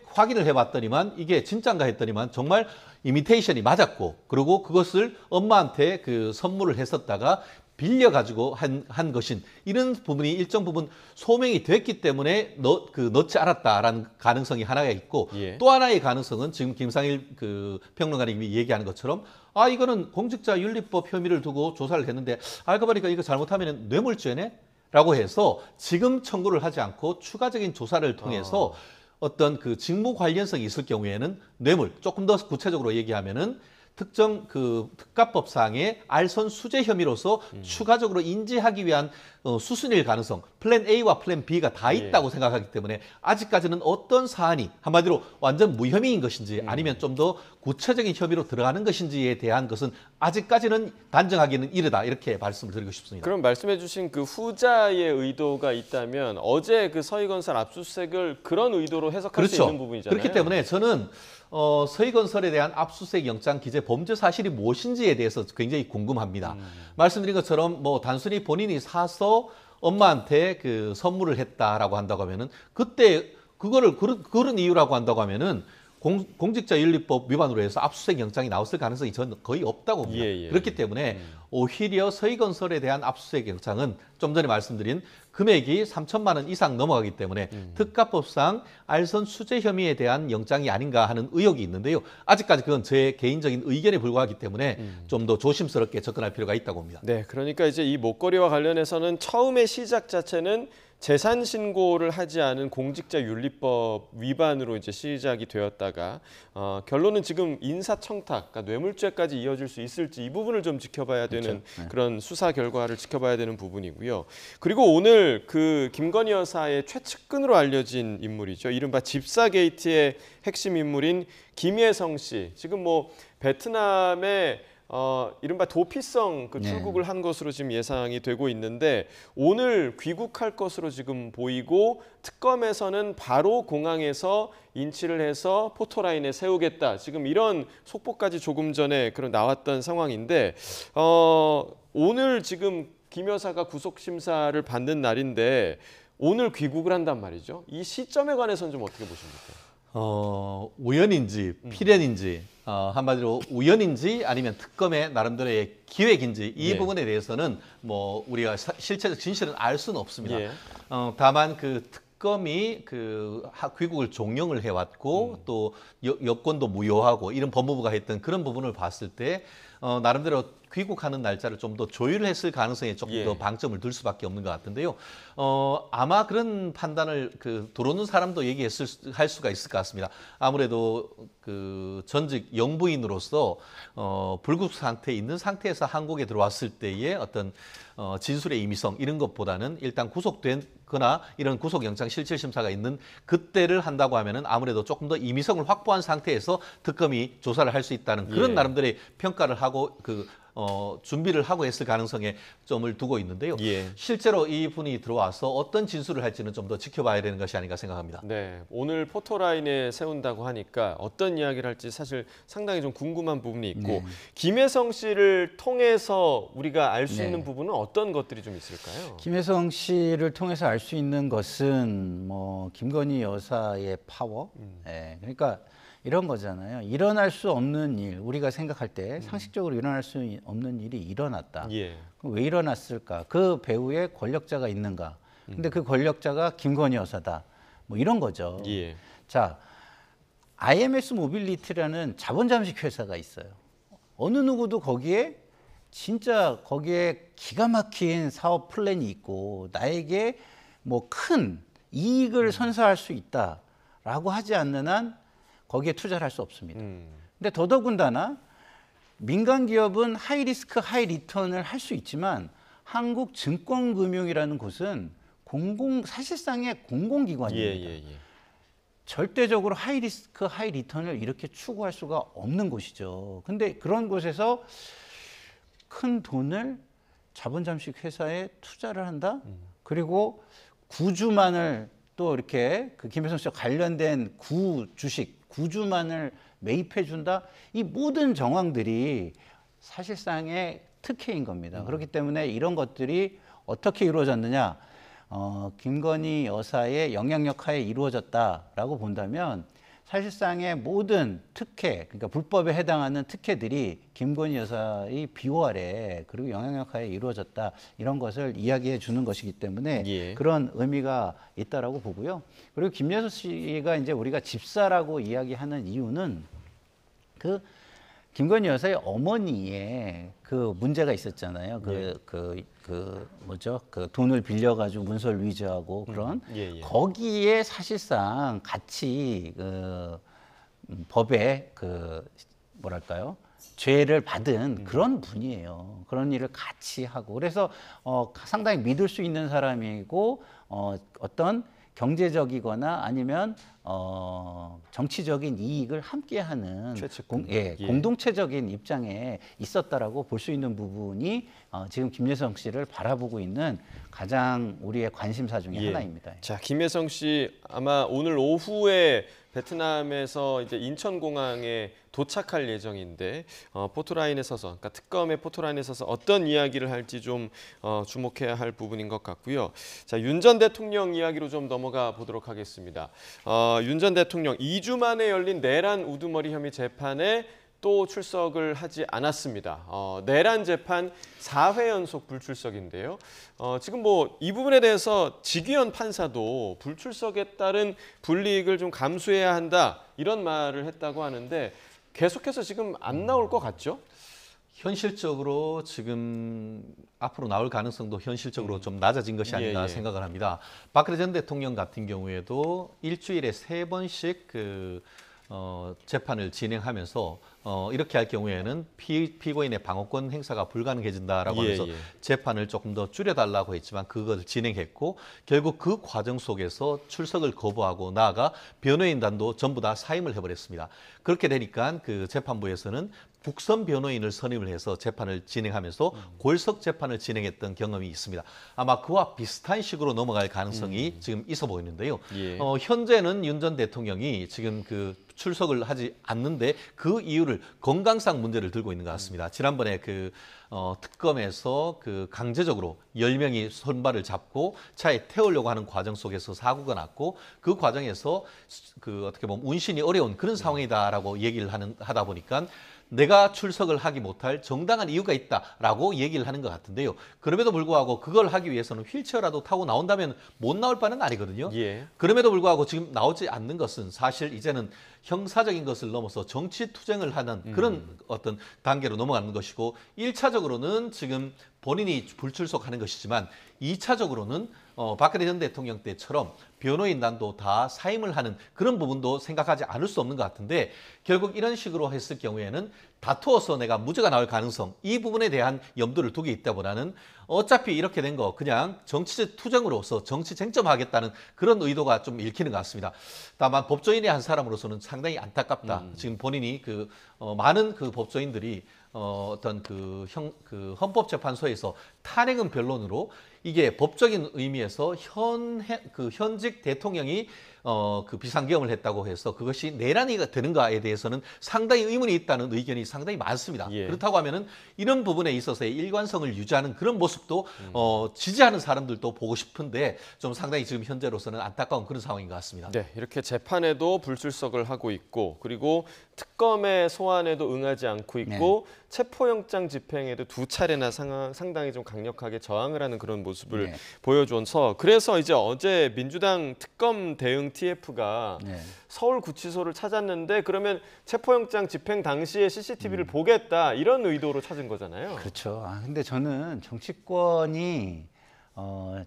확인을 해봤더니만 이게 진짜인가 했더니만 정말 이미테이션이 맞았고, 그리고 그것을 엄마한테 그 선물을 했었다가 빌려가지고 한 것인, 이런 부분이 일정 부분 소명이 됐기 때문에 넣지 않았다라는 가능성이 하나가 있고, 예. 또 하나의 가능성은 지금 김상일 그 평론가님이 얘기하는 것처럼 이거는 공직자 윤리법 혐의를 두고 조사를 했는데 알고 보니까 이거 잘못하면 뇌물죄네? 라고 해서 지금 청구를 하지 않고 추가적인 조사를 통해서 어떤 그 직무 관련성이 있을 경우에는 뇌물, 조금 더 구체적으로 얘기하면은 특정 그 특가법상의 알선 수재 혐의로서 추가적으로 인지하기 위한 수순일 가능성, 플랜 A와 플랜 B가 다 있다고 생각하기 때문에 아직까지는 어떤 사안이 한마디로 완전 무혐의인 것인지 아니면 좀 더 구체적인 혐의로 들어가는 것인지에 대한 것은 아직까지는 단정하기는 이르다, 이렇게 말씀을 드리고 싶습니다. 그럼 말씀해주신 그 후자의 의도가 있다면 어제 그 서희건설 압수수색을 그런 의도로 해석할 수 있는 부분이잖아요. 그렇기 때문에 저는 서희건설에 대한 압수수색 영장 기재 범죄 사실이 무엇인지에 대해서 굉장히 궁금합니다. 말씀드린 것처럼 뭐 단순히 본인이 사서 엄마한테 그 선물을 했다라고 한다고 하면은 그때 그거를 그런 이유라고 한다고 하면은 공직자윤리법 위반으로 해서 압수수색 영장이 나왔을 가능성이 저는 거의 없다고 봅니다. 그렇기 때문에 오히려 서희건설에 대한 압수수색 영장은 좀 전에 말씀드린 금액이 3천만 원 이상 넘어가기 때문에 특가법상 알선 수재 혐의에 대한 영장이 아닌가 하는 의혹이 있는데요. 아직까지 그건 제 개인적인 의견에 불과하기 때문에 좀 더 조심스럽게 접근할 필요가 있다고 봅니다. 네, 그러니까 이제 이 목걸이와 관련해서는 처음에 시작 자체는 재산 신고를 하지 않은 공직자윤리법 위반으로 이제 시작이 되었다가 결론은 지금 인사청탁, 그러니까 뇌물죄까지 이어질 수 있을지 이 부분을 좀 지켜봐야 되는 그런 수사 결과를 지켜봐야 되는 부분이고요. 그리고 오늘 그 김건희 여사의 최측근으로 알려진 인물이죠. 이른바 집사 게이트의 핵심 인물인 김혜성 씨. 지금 뭐 베트남의 이른바 도피성 그 출국을 한 것으로 지금 예상이 되고 있는데 오늘 귀국할 것으로 지금 보이고 특검에서는 바로 공항에서 인치를 해서 포토라인에 세우겠다. 지금 이런 속보까지 조금 전에 그런 나왔던 상황인데 오늘 지금 김 여사가 구속 심사를 받는 날인데 오늘 귀국을 한단 말이죠. 이 시점에 관해서는 좀 어떻게 보십니까? 우연인지 필연인지 한마디로 우연인지 아니면 특검의 나름대로의 기획인지 이 부분에 대해서는 뭐 우리가 실체적 진실은 알 수는 없습니다. 다만 그 특검이 그 귀국을 종용을 해왔고 또 여권도 무효하고 이런 법무부가 했던 그런 부분을 봤을 때 나름대로 귀국하는 날짜를 좀 더 조율을 했을 가능성에 조금 더 방점을 둘 수밖에 없는 것 같은데요. 아마 그런 판단을 그 들어오는 사람도 할 수가 있을 것 같습니다. 아무래도 그 전직 영부인으로서 불구속 상태에 있는 상태에서 한국에 들어왔을 때의 어떤 진술의 임의성 이런 것보다는 일단 구속되거나 이런 구속영장 실질심사가 있는 그때를 한다고 하면은 아무래도 조금 더 임의성을 확보한 상태에서 특검이 조사를 할 수 있다는 그런 나름대로의 평가를 하고 준비를 하고 했을 가능성에 점을 두고 있는데요. 실제로 이분이 들어와서 어떤 진술을 할지는 좀 더 지켜봐야 되는 것이 아닌가 생각합니다. 네, 오늘 포토라인에 세운다고 하니까 어떤 이야기를 할지 사실 상당히 좀 궁금한 부분이 있고 김혜성 씨를 통해서 우리가 알 수 있는 부분은 어떤 것들이 좀 있을까요? 김혜성 씨를 통해서 알 수 있는 것은 뭐 김건희 여사의 파워, 그러니까 이런 거잖아요. 일어날 수 없는 일, 우리가 생각할 때 상식적으로 일어날 수 없는 일이 일어났다. 그럼 왜 일어났을까? 그 배후에 권력자가 있는가? 근데 그 권력자가 김건희 여사다. 뭐 이런 거죠. 자, IMS 모빌리티라는 자본 잠식 회사가 있어요. 어느 누구도 거기에 기가 막힌 사업 플랜이 있고 나에게 뭐 큰 이익을 선사할 수 있다라고 하지 않는 한 거기에 투자를 할 수 없습니다. 근데 더더군다나 민간 기업은 하이 리스크 하이 리턴을 할 수 있지만 한국증권금융이라는 곳은 사실상의 공공기관입니다. 절대적으로 하이 리스크 하이 리턴을 이렇게 추구할 수가 없는 곳이죠. 근데 그런 곳에서 큰 돈을 자본 잠식 회사에 투자를 한다. 그리고 구주만을 또 이렇게 그 김혜성 씨와 관련된 구주만을 매입해 준다. 이 모든 정황들이 사실상의 특혜인 겁니다. 그렇기 때문에 이런 것들이 어떻게 이루어졌느냐? 김건희 여사의 영향력 하에 이루어졌다라고 본다면 사실상의 모든 특혜, 그러니까 불법에 해당하는 특혜들이 김건희 여사의 비호 아래 그리고 영향력 하에 이루어졌다 이런 것을 이야기해 주는 것이기 때문에 그런 의미가 있다라고 보고요. 그리고 김여사 씨가 이제 우리가 집사라고 이야기하는 이유는 그 김건희 여사의 어머니의 그 문제가 있었잖아요. 그 돈을 빌려가지고 문서를 위조하고 그런 거기에 사실상 같이 법에 뭐랄까요? 죄를 받은 그런 분이에요. 그런 일을 같이 하고 그래서 상당히 믿을 수 있는 사람이고 어떤 경제적이거나 아니면 정치적인 이익을 함께하는 최측근. 공동체적인 입장에 있었다라고 볼 수 있는 부분이 지금 김여성 씨를 바라보고 있는 가장 우리의 관심사 중에 하나입니다. 자, 김여성 씨 아마 오늘 오후에 베트남에서 이제 인천공항에 도착할 예정인데 포토라인에 서서, 그러니까 특검의 포토라인에 서서 어떤 이야기를 할지 좀 주목해야 할 부분인 것 같고요. 자, 윤 전 대통령 이야기로 좀 넘어가 보도록 하겠습니다. 윤 전 대통령 2주 만에 열린 내란 우두머리 혐의 재판에 또 출석을 하지 않았습니다. 내란 재판 4회 연속 불출석인데요. 지금 뭐 이 부분에 대해서 직위원 판사도 불출석에 따른 불이익을 좀 감수해야 한다 이런 말을 했다고 하는데 계속해서 지금 안 나올 것 같죠? 현실적으로 지금 앞으로 나올 가능성도 현실적으로 좀 낮아진 것이 아닌가 생각을 합니다. 박근혜 전 대통령 같은 경우에도 일주일에 3번씩 재판을 진행하면서 이렇게 할 경우에는 피고인의 방어권 행사가 불가능해진다라고 하면서 재판을 조금 더 줄여달라고 했지만 그걸 진행했고 결국 그 과정 속에서 출석을 거부하고 나아가 변호인단도 전부 다 사임을 해버렸습니다. 그렇게 되니까 그 재판부에서는 국선 변호인을 선임을 해서 재판을 진행하면서 골석 재판을 진행했던 경험이 있습니다. 아마 그와 비슷한 식으로 넘어갈 가능성이 지금 있어 보이는데요. 현재는 윤 전 대통령이 지금 그 출석을 하지 않는데 그 이유를 건강상 문제를 들고 있는 것 같습니다. 지난번에 특검에서 강제적으로 10명이 손발을 잡고 차에 태우려고 하는 과정 속에서 사고가 났고 그 과정에서 어떻게 보면 운신이 어려운 그런 상황이다라고 얘기를 하다 보니까 내가 출석을 하기 못할 정당한 이유가 있다라고 얘기를 하는 것 같은데요. 그럼에도 불구하고 그걸 하기 위해서는 휠체어라도 타고 나온다면 못 나올 바는 아니거든요. 그럼에도 불구하고 지금 나오지 않는 것은 사실 이제는 형사적인 것을 넘어서 정치 투쟁을 하는 그런 어떤 단계로 넘어가는 것이고 1차적으로는 지금 본인이 불출석하는 것이지만 2차적으로는 박근혜 전 대통령 때처럼 변호인단도 다 사임을 하는 그런 부분도 생각하지 않을 수 없는 것 같은데 결국 이런 식으로 했을 경우에는 다투어서 내가 무죄가 나올 가능성 이 부분에 대한 염두를 두고 있다보다는 어차피 이렇게 된 거 그냥 정치적 투쟁으로서 정치 쟁점하겠다는 그런 의도가 좀 읽히는 것 같습니다. 다만 법조인의 한 사람으로서는 상당히 안타깝다. 지금 본인이 많은 법조인들이 어떤 헌법재판소에서 탄핵은 변론으로 이게 법적인 의미에서 현직 대통령이 비상경을 했다고 해서 그것이 내란이 되는가에 대해서는 상당히 의문이 있다는 의견이 상당히 많습니다. 그렇다고 하면은 이런 부분에 있어서의 일관성을 유지하는 그런 모습도 지지하는 사람들도 보고 싶은데 좀 상당히 지금 현재로서는 안타까운 그런 상황인 것 같습니다. 네, 이렇게 재판에도 불출석을 하고 있고 그리고 특검의 소환에도 응하지 않고 있고 체포영장 집행에도 2차례나 상당히 좀 강력하게 저항을 하는 그런 모습을 보여줘서 그래서 이제 어제 민주당 특검 대응 TF가 서울구치소를 찾았는데 그러면 체포영장 집행 당시에 CCTV를 보겠다 이런 의도로 찾은 거잖아요. 그렇죠. 근데 저는 정치권이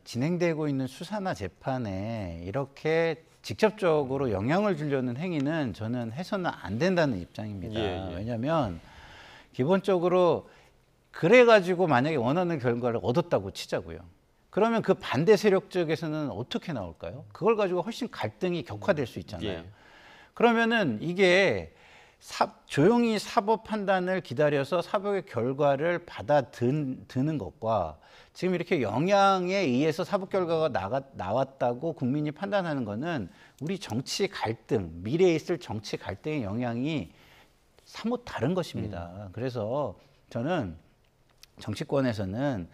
진행되고 있는 수사나 재판에 이렇게 직접적으로 영향을 주려는 행위는 저는 해서는 안 된다는 입장입니다. 왜냐하면 기본적으로 그래가지고 만약에 원하는 결과를 얻었다고 치자고요. 그러면 그 반대 세력 쪽에서는 어떻게 나올까요? 그걸 가지고 훨씬 갈등이 격화될 수 있잖아요. 그러면은 이게 조용히 사법 판단을 기다려서 사법의 결과를 받아드는 것과 지금 이렇게 영향에 의해서 사법 결과가 나왔다고 국민이 판단하는 것은 우리 정치 갈등, 미래에 있을 정치 갈등의 영향이 사뭇 다른 것입니다. 그래서 저는 정치권에서는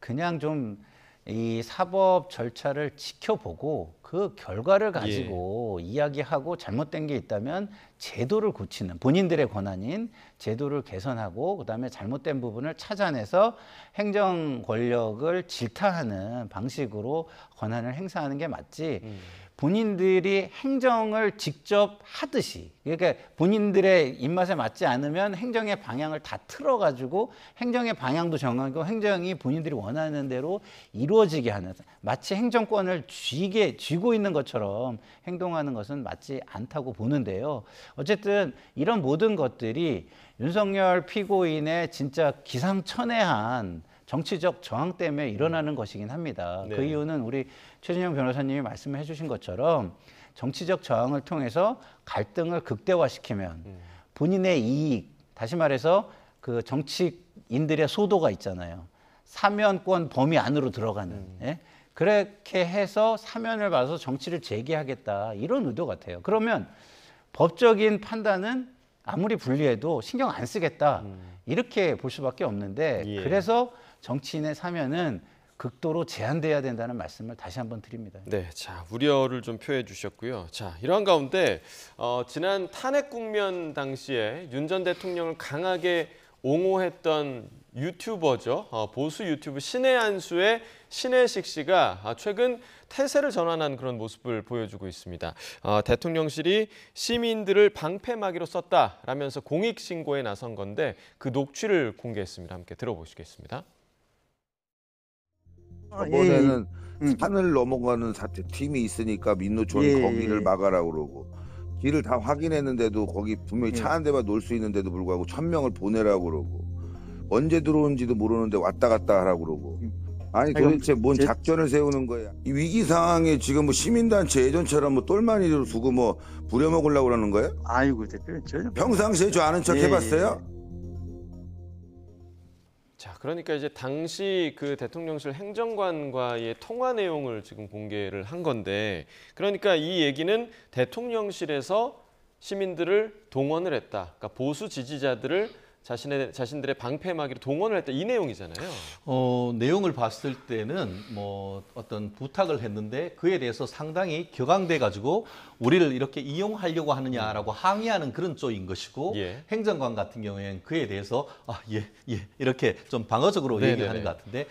그냥 좀 이 사법 절차를 지켜보고 그 결과를 가지고 이야기하고 잘못된 게 있다면 제도를 고치는 본인들의 권한인 제도를 개선하고 그다음에 잘못된 부분을 찾아내서 행정 권력을 질타하는 방식으로 권한을 행사하는 게 맞지. 본인들이 행정을 직접 하듯이 그러니까 본인들의 입맛에 맞지 않으면 행정의 방향을 다 틀어가지고 행정의 방향도 정하고 행정이 본인들이 원하는 대로 이루어지게 하는 마치 행정권을 쥐고 있는 것처럼 행동하는 것은 맞지 않다고 보는데요. 어쨌든 이런 모든 것들이 윤석열 피고인의 진짜 기상천외한 정치적 저항 때문에 일어나는 것이긴 합니다. 네. 그 이유는 우리 최진영 변호사님이 말씀해 주신 것처럼 정치적 저항을 통해서 갈등을 극대화시키면 본인의 이익, 다시 말해서 그 정치인들의 소도가 있잖아요. 사면권 범위 안으로 들어가는. 예? 그렇게 해서 사면을 받아서 정치를 재개하겠다 이런 의도 같아요. 그러면 법적인 판단은 아무리 불리해도 신경 안 쓰겠다 이렇게 볼 수밖에 없는데 예. 그래서 정치인의 사면은 극도로 제한돼야 된다는 말씀을 다시 한번 드립니다. 네, 자 우려를 좀 표해 주셨고요. 자 이러한 가운데 지난 탄핵 국면 당시에 윤 전 대통령을 강하게 옹호했던 유튜버죠. 보수 유튜브 신의 한수의 신혜식 씨가 최근 태세를 전환한 그런 모습을 보여주고 있습니다. 대통령실이 시민들을 방패막이로 썼다라면서 공익신고에 나선 건데 그 녹취를 공개했습니다. 함께 들어보시겠습니다. 이번에는 산을 넘어가는 팀이 있으니까 민노총이 거기를 막아라 그러고 길을 다 확인했는데도 거기 분명히 차 한 대만 놓을 수 있는데도 불구하고 1000명을 보내라고 그러고 언제 들어온지도 모르는데 왔다 갔다 하라고 그러고 아니 도대체 뭔 작전을 세우는 거야. 이 위기 상황에 지금 뭐 시민단체 예전처럼 뭐 똘마니로 두고 뭐 부려먹으려고 그러는 거야? 아이고 대표 전혀 평상시에 저 아는 척 해봤어요? 자, 그러니까 이제 당시 그 대통령실 행정관과의 통화 내용을 지금 공개를 한 건데, 그러니까 이 얘기는 대통령실에서 시민들을 동원을 했다. 그러니까 보수 지지자들을 자신들의 방패막이로 동원을 했다. 이 내용이잖아요. 내용을 봤을 때는 뭐 어떤 부탁을 했는데 그에 대해서 상당히 격앙돼 가지고 우리를 이렇게 이용하려고 하느냐라고 항의하는 그런 쪽인 것이고 예. 행정관 같은 경우에는 그에 대해서 예 이렇게 좀 방어적으로 얘기를 하는 것 같은데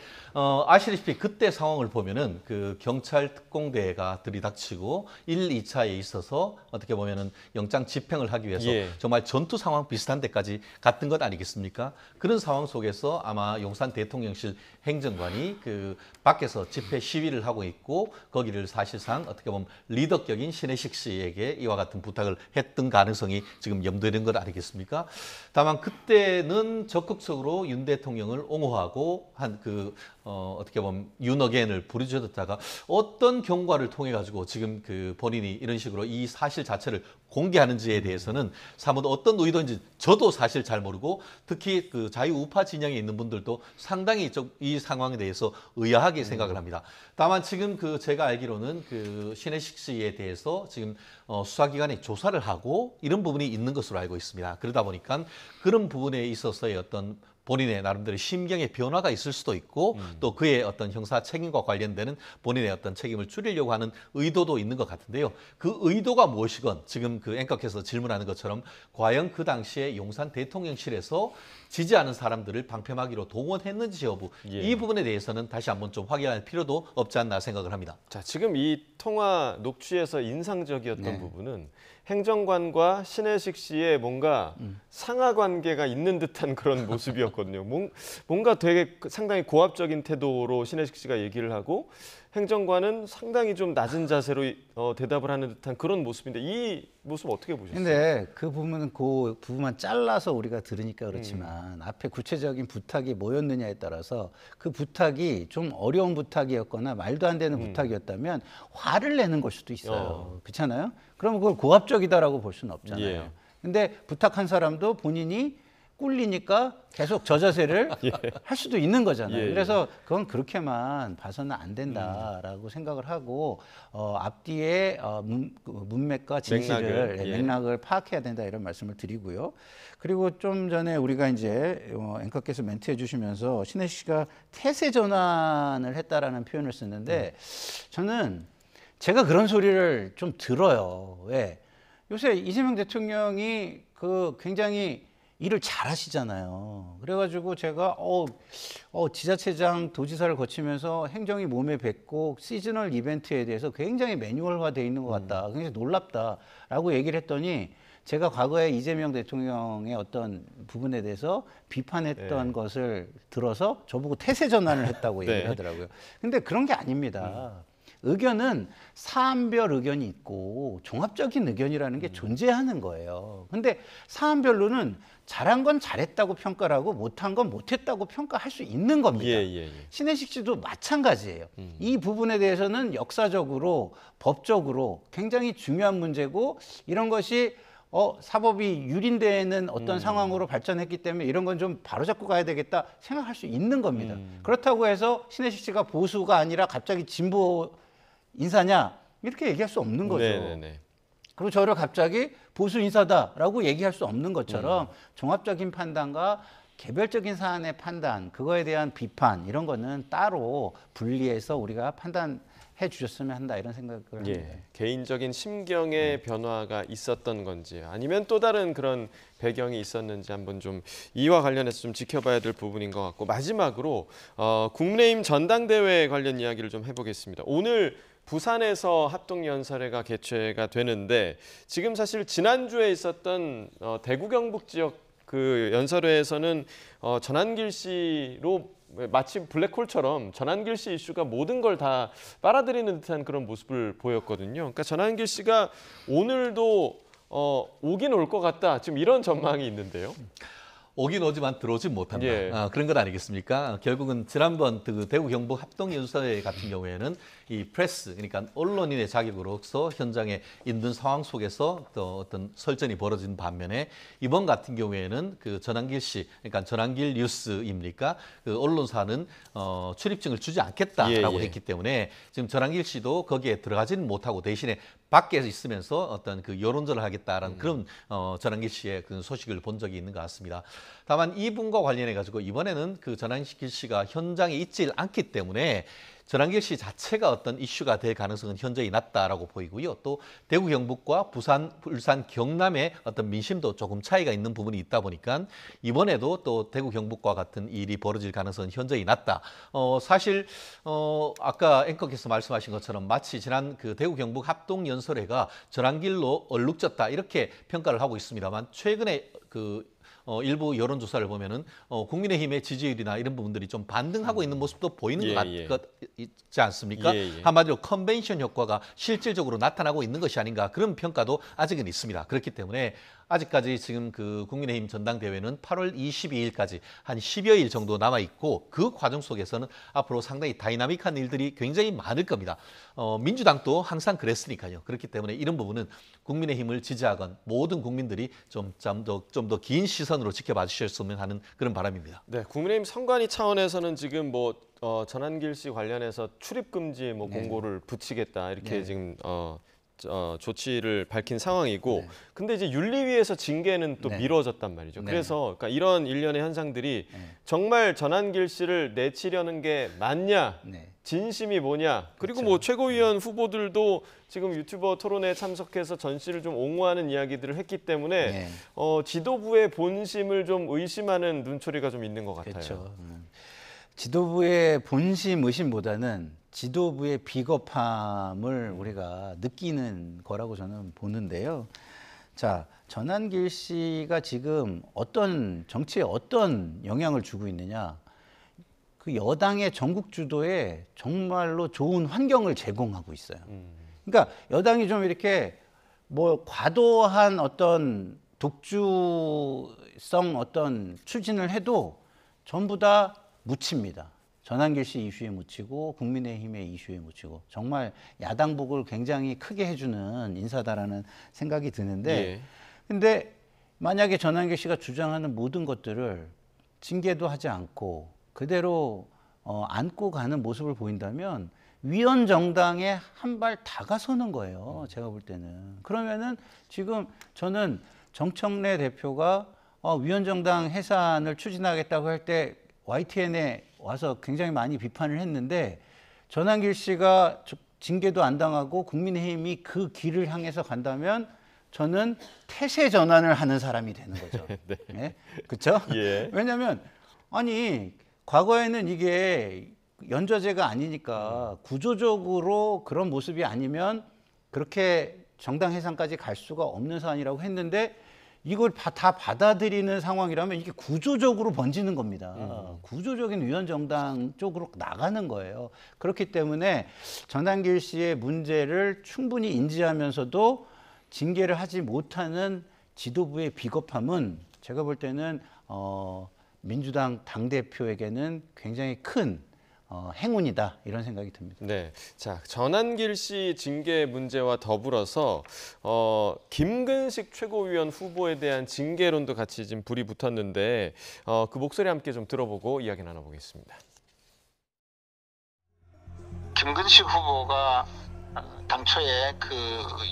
아시다시피 그때 상황을 보면은 그 경찰 특공대가 들이닥치고 1, 2차에 있어서 어떻게 보면은 영장 집행을 하기 위해서 예. 정말 전투 상황 비슷한 데까지 갔던 것 아니겠습니까? 그런 상황 속에서 아마 용산 대통령실 행정관이 그 밖에서 집회 시위를 하고 있고 거기를 사실상 어떻게 보면 리더격인 신혜식 씨에게 이와 같은 부탁을 했던 가능성이 지금 염두되는 것 아니겠습니까? 다만 그때는 적극적으로 윤 대통령을 옹호하고 한 그 어떻게 보면 윤어겐을 부르짖었다가 어떤 경과를 통해 가지고 지금 그 본인이 이런 식으로 이 사실 자체를 공개하는지에 대해서는 사뭇 어떤 의도인지 저도 사실 잘 모르고 특히 그 자유우파 진영에 있는 분들도 상당히 이 상황에 대해서 의아하게 생각을 합니다. 다만 지금 그 제가 알기로는 그 신혜식 씨에 대해서 지금 수사기관이 조사를 하고 이런 부분이 있는 것으로 알고 있습니다. 그러다 보니까 그런 부분에 있어서의 어떤 본인의 나름대로 심경의 변화가 있을 수도 있고 또 그의 어떤 형사 책임과 관련되는 본인의 어떤 책임을 줄이려고 하는 의도도 있는 것 같은데요. 그 의도가 무엇이건 지금 그 앵커께서 질문하는 것처럼 과연 그 당시에 용산 대통령실에서 지지하는 사람들을 방패막이로 동원했는지 여부 이 부분에 대해서는 다시 한번 좀 확인할 필요도 없지 않나 생각을 합니다. 자, 지금 이 통화 녹취에서 인상적이었던 부분은 행정관과 신혜식 씨의 뭔가 상하 관계가 있는 듯한 그런 모습이었거든요. 뭔가 되게 상당히 고압적인 태도로 신혜식 씨가 얘기를 하고 행정관은 상당히 좀 낮은 자세로 대답을 하는 듯한 그런 모습인데 이 모습 어떻게 보셨어요? 근데 그 부분은 그 부분만 잘라서 우리가 들으니까 그렇지만 앞에 구체적인 부탁이 뭐였느냐에 따라서 그 부탁이 좀 어려운 부탁이었거나 말도 안 되는 부탁이었다면 화를 내는 걸 수도 있어요. 그렇잖아요? 그러면 그걸 고압적이다라고 볼 수는 없잖아요. 예. 근데 부탁한 사람도 본인이 꿀리니까 계속 저 자세를 할 수도 있는 거잖아요. 예. 그래서 그건 그렇게만 봐서는 안 된다라고 생각을 하고 앞뒤에 문맥과 진실을 맥락을 파악해야 된다 이런 말씀을 드리고요. 그리고 좀 전에 우리가 이제 앵커께서 멘트해 주시면서 신혜식 씨가 태세 전환을 했다라는 표현을 썼는데 저는 제가 그런 소리를 좀 들어요. 왜? 요새 이재명 대통령이 그 굉장히 일을 잘 하시잖아요. 그래가지고 제가 지자체장 도지사를 거치면서 행정이 몸에 뱄고 시즈널 이벤트에 대해서 굉장히 매뉴얼화되어 있는 것 같다. 굉장히 놀랍다라고 얘기를 했더니 제가 과거에 이재명 대통령의 어떤 부분에 대해서 비판했던 것을 들어서 저보고 태세 전환을 했다고 얘기를 하더라고요. 근데 그런 게 아닙니다. 의견은 사안별 의견이 있고 종합적인 의견이라는 게 존재하는 거예요. 근데 사안별로는 잘한 건 잘했다고 평가를 하고 못한 건 못했다고 평가할 수 있는 겁니다. 신혜식 씨도 마찬가지예요. 이 부분에 대해서는 역사적으로 법적으로 굉장히 중요한 문제고 이런 것이 사법이 유린되는 어떤 상황으로 발전했기 때문에 이런 건 좀 바로잡고 가야 되겠다 생각할 수 있는 겁니다. 그렇다고 해서 신혜식 씨가 보수가 아니라 갑자기 진보 인사냐 이렇게 얘기할 수 없는 거죠. 네네네. 그리고 저를 갑자기 보수 인사다라고 얘기할 수 없는 것처럼 종합적인 판단과 개별적인 사안의 판단, 그거에 대한 비판 이런 거는 따로 분리해서 우리가 판단해 주셨으면 한다 이런 생각을 합니다. 개인적인 심경의 변화가 있었던 건지 아니면 또 다른 그런 배경이 있었는지 한번 좀 이와 관련해서 좀 지켜봐야 될 부분인 것 같고 마지막으로 국민의힘 전당대회 관련 이야기를 좀 해보겠습니다. 오늘 부산에서 합동연설회가 개최가 되는데 지금 사실 지난주에 있었던 대구 경북 지역 그 연설회에서는 전한길 씨로 마치 블랙홀처럼 전한길 씨 이슈가 모든 걸 다 빨아들이는 듯한 그런 모습을 보였거든요. 그러니까 전한길 씨가 오늘도 오긴 올 것 같다. 지금 이런 전망이 있는데요. 오긴 오지만 들어오진 못한다. 그런 것 아니겠습니까? 결국은 지난번 그 대구 경북 합동연설회 같은 경우에는 이 프레스, 그러니까 언론인의 자격으로서 현장에 있는 상황 속에서 또 어떤 설전이 벌어진 반면에 이번 같은 경우에는 그 전한길 씨, 그러니까 전한길 뉴스입니까? 그 언론사는 출입증을 주지 않겠다라고 했기 때문에 지금 전한길 씨도 거기에 들어가지는 못하고 대신에 밖에 있으면서 어떤 그 여론전을 하겠다라는 그런 전한길 씨의 그 소식을 본 적이 있는 것 같습니다. 다만 이분과 관련해 가지고 이번에는 그 전한길 씨가 현장에 있지 않기 때문에 전한길 씨 자체가 어떤 이슈가 될 가능성은 현저히 낮다라고 보이고요. 또 대구 경북과 부산, 울산, 경남의 어떤 민심도 조금 차이가 있는 부분이 있다 보니까 이번에도 또 대구 경북과 같은 일이 벌어질 가능성은 현저히 낮다. 사실 아까 앵커께서 말씀하신 것처럼 마치 지난 그 대구 경북 합동연설회가 전한길로 얼룩졌다 이렇게 평가를 하고 있습니다만 최근에 그 일부 여론조사를 보면은 국민의힘의 지지율이나 이런 부분들이 좀 반등하고 있는 모습도 보이는 것 같지 않습니까? 한마디로 컨벤션 효과가 실질적으로 나타나고 있는 것이 아닌가 그런 평가도 아직은 있습니다. 그렇기 때문에 아직까지 지금 그 국민의힘 전당대회는 8월 22일까지 한 10여일 정도 남아 있고 그 과정 속에서는 앞으로 상당히 다이나믹한 일들이 굉장히 많을 겁니다. 민주당도 항상 그랬으니까요. 그렇기 때문에 이런 부분은 국민의힘을 지지하건 모든 국민들이 좀 더 긴 시선으로 지켜봐 주셨으면 하는 그런 바람입니다. 네, 국민의힘 선관위 차원에서는 지금 뭐 전한길 씨 관련해서 출입 금지 뭐 공고를 붙이겠다 이렇게 지금 조치를 밝힌 상황이고 근데 이제 윤리위에서 징계는 또 미뤄졌단 말이죠. 그래서 그러니까 이런 일련의 현상들이 정말 전한길 씨를 내치려는 게 맞냐? 진심이 뭐냐? 그리고 뭐 최고위원 후보들도 지금 유튜버 토론회에 참석해서 전 씨를 좀 옹호하는 이야기들을 했기 때문에 지도부의 본심을 좀 의심하는 눈초리가 좀 있는 것 같아요. 그렇죠. 지도부의 본심 의심보다는 지도부의 비겁함을 우리가 느끼는 거라고 저는 보는데요. 자, 전한길 씨가 지금 어떤 정치에 어떤 영향을 주고 있느냐? 그 여당의 전국 주도에 정말로 좋은 환경을 제공하고 있어요. 그러니까 여당이 좀 이렇게 뭐 과도한 어떤 독주성 어떤 추진을 해도 전부 다 묻힙니다. 전한길 씨 이슈에 묻히고 국민의힘의 이슈에 묻히고 정말 야당복을 굉장히 크게 해주는 인사다라는 생각이 드는데 근데 만약에 전한길 씨가 주장하는 모든 것들을 징계도 하지 않고 그대로 안고 가는 모습을 보인다면 위헌 정당에 한 발 다가서는 거예요. 제가 볼 때는. 그러면은 지금 저는 정청래 대표가 위헌 정당 해산을 추진하겠다고 할 때 YTN에 와서 굉장히 많이 비판을 했는데 전한길 씨가 징계도 안 당하고 국민의힘이 그 길을 향해서 간다면 저는 태세 전환을 하는 사람이 되는 거죠. 그렇죠? 왜냐하면 아니 과거에는 이게 연좌제가 아니니까 구조적으로 그런 모습이 아니면 그렇게 정당 해산까지 갈 수가 없는 사안이라고 했는데 이걸 다 받아들이는 상황이라면 이게 구조적으로 번지는 겁니다. 구조적인 위헌정당 쪽으로 나가는 거예요. 그렇기 때문에 전한길 씨의 문제를 충분히 인지하면서도 징계를 하지 못하는 지도부의 비겁함은 제가 볼 때는 민주당 당대표에게는 굉장히 큰 행운이다 이런 생각이 듭니다. 네, 자 전한길 씨 징계 문제와 더불어서 김근식 최고위원 후보에 대한 징계론도 같이 지금 불이 붙었는데 그 목소리 함께 좀 들어보고 이야기 나눠보겠습니다. 김근식 후보가 당초에 그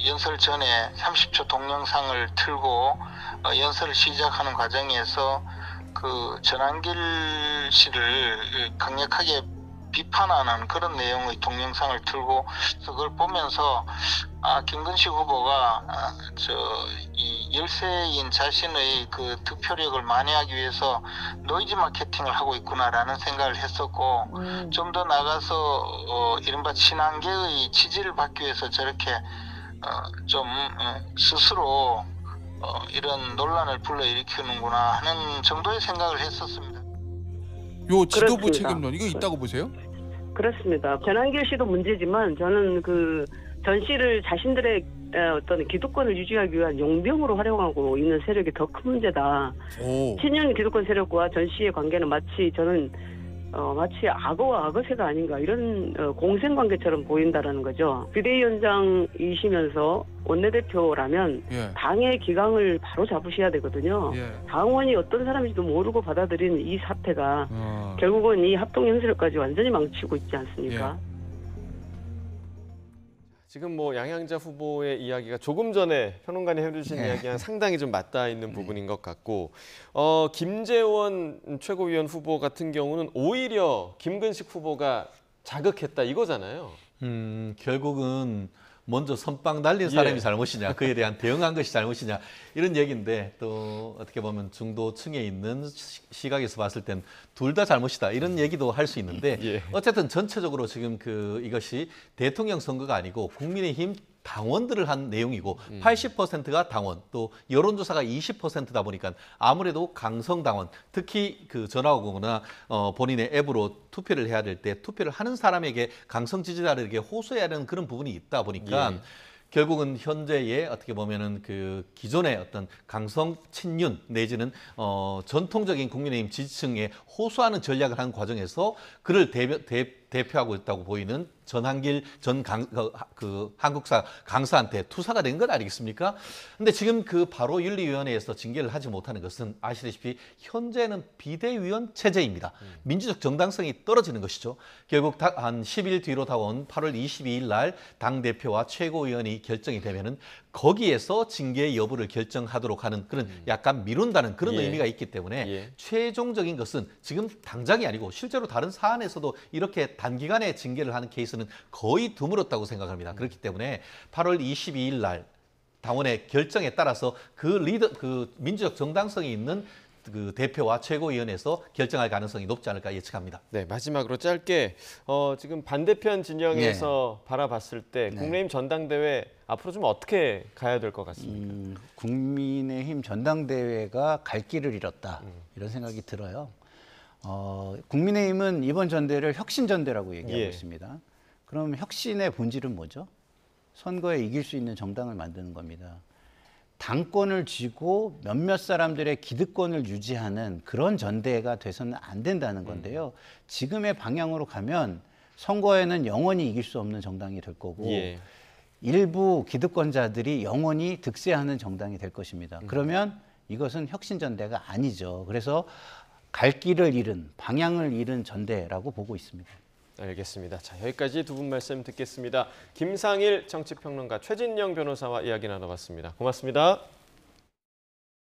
연설 전에 30초 동영상을 틀고 연설을 시작하는 과정에서 그 전한길 씨를 강력하게 비판하는 그런 내용의 동영상을 틀고 그걸 보면서 김근식 후보가 이 열세인 자신의 그 득표력을 만회하기 위해서 노이즈 마케팅을 하고 있구나라는 생각을 했었고 좀 더 나가서 이른바 친한계의 지지를 받기 위해서 저렇게 좀 스스로 이런 논란을 불러일으키는구나 하는 정도의 생각을 했었습니다. 요 지도부 그렇습니다. 책임론 이거 있다고 보세요? 그렇습니다. 전한길 씨도 문제지만 저는 그 전 씨를 자신들의 어떤 기득권을 유지하기 위한 용병으로 활용하고 있는 세력이 더 큰 문제다. 친윤 기득권 세력과 전 씨의 관계는 마치 저는 마치 악어와 악어새가 아닌가 이런 공생관계처럼 보인다라는 거죠. 비대위원장이시면서 원내대표라면 당의 기강을 바로 잡으셔야 되거든요. 당원이 어떤 사람인지도 모르고 받아들인 이 사태가 결국은 이 합동 형세력까지 완전히 망치고 있지 않습니까? 지금 뭐 양양자 후보의 이야기가 조금 전에 평론가님 해주신 이야기랑 상당히 좀 맞닿아 있는 부분인 것 같고 김재원 최고위원 후보 같은 경우는 오히려 김근식 후보가 자극했다 이거잖아요. 결국은 먼저 선빵 날린 사람이 잘못이냐, 그에 대한 대응한 것이 잘못이냐 이런 얘기인데 또 어떻게 보면 중도층에 있는 시각에서 봤을 땐 둘 다 잘못이다 이런 얘기도 할 수 있는데 어쨌든 전체적으로 지금 이것이 대통령 선거가 아니고 국민의힘 당원들을 한 내용이고 80%가 당원, 또 여론조사가 20%다 보니까 아무래도 강성 당원, 특히 그 전화 오거나 본인의 앱으로 투표를 해야 될 때 투표를 하는 사람에게 강성 지지자들에게 호소해야 하는 그런 부분이 있다 보니까 결국은 현재의 어떻게 보면은 그 기존의 어떤 강성 친윤 내지는 전통적인 국민의힘 지지층에 호소하는 전략을 하는 과정에서 그를 대표하고 있다고 보이는 전한길 전 한국사 강사한테 투사가 된 것 아니겠습니까? 근데 지금 그 바로 윤리위원회에서 징계를 하지 못하는 것은 아시다시피 현재는 비대위원 체제입니다. 민주적 정당성이 떨어지는 것이죠. 결국 한 10일 뒤로 다가온 8월 22일 날 당대표와 최고위원이 결정이 되면은 거기에서 징계 여부를 결정하도록 하는 그런 약간 미룬다는 그런 의미가 있기 때문에 최종적인 것은 지금 당장이 아니고 실제로 다른 사안에서도 이렇게 단기간에 징계를 하는 케이스는 거의 드물었다고 생각합니다. 그렇기 때문에 8월 22일 날 당원의 결정에 따라서 그 민주적 정당성이 있는 그 대표와 최고위원회에서 결정할 가능성이 높지 않을까 예측합니다. 네, 마지막으로 짧게 지금 반대편 진영에서 바라봤을 때 국민의힘 전당대회 앞으로 좀 어떻게 가야 될 것 같습니까? 국민의힘 전당대회가 갈 길을 잃었다 이런 생각이 들어요. 국민의힘은 이번 전대를 혁신전대라고 얘기하고 있습니다. 그럼 혁신의 본질은 뭐죠? 선거에 이길 수 있는 정당을 만드는 겁니다. 당권을 쥐고 몇몇 사람들의 기득권을 유지하는 그런 전대가 돼서는 안 된다는 건데요. 지금의 방향으로 가면 선거에는 영원히 이길 수 없는 정당이 될 거고 일부 기득권자들이 영원히 득세하는 정당이 될 것입니다. 그러면 이것은 혁신전대가 아니죠. 그래서 갈 길을 잃은, 방향을 잃은 전대라고 보고 있습니다. 알겠습니다. 자, 여기까지 두 분 말씀 듣겠습니다. 김상일 정치평론가, 최진영 변호사와 이야기 나눠봤습니다. 고맙습니다.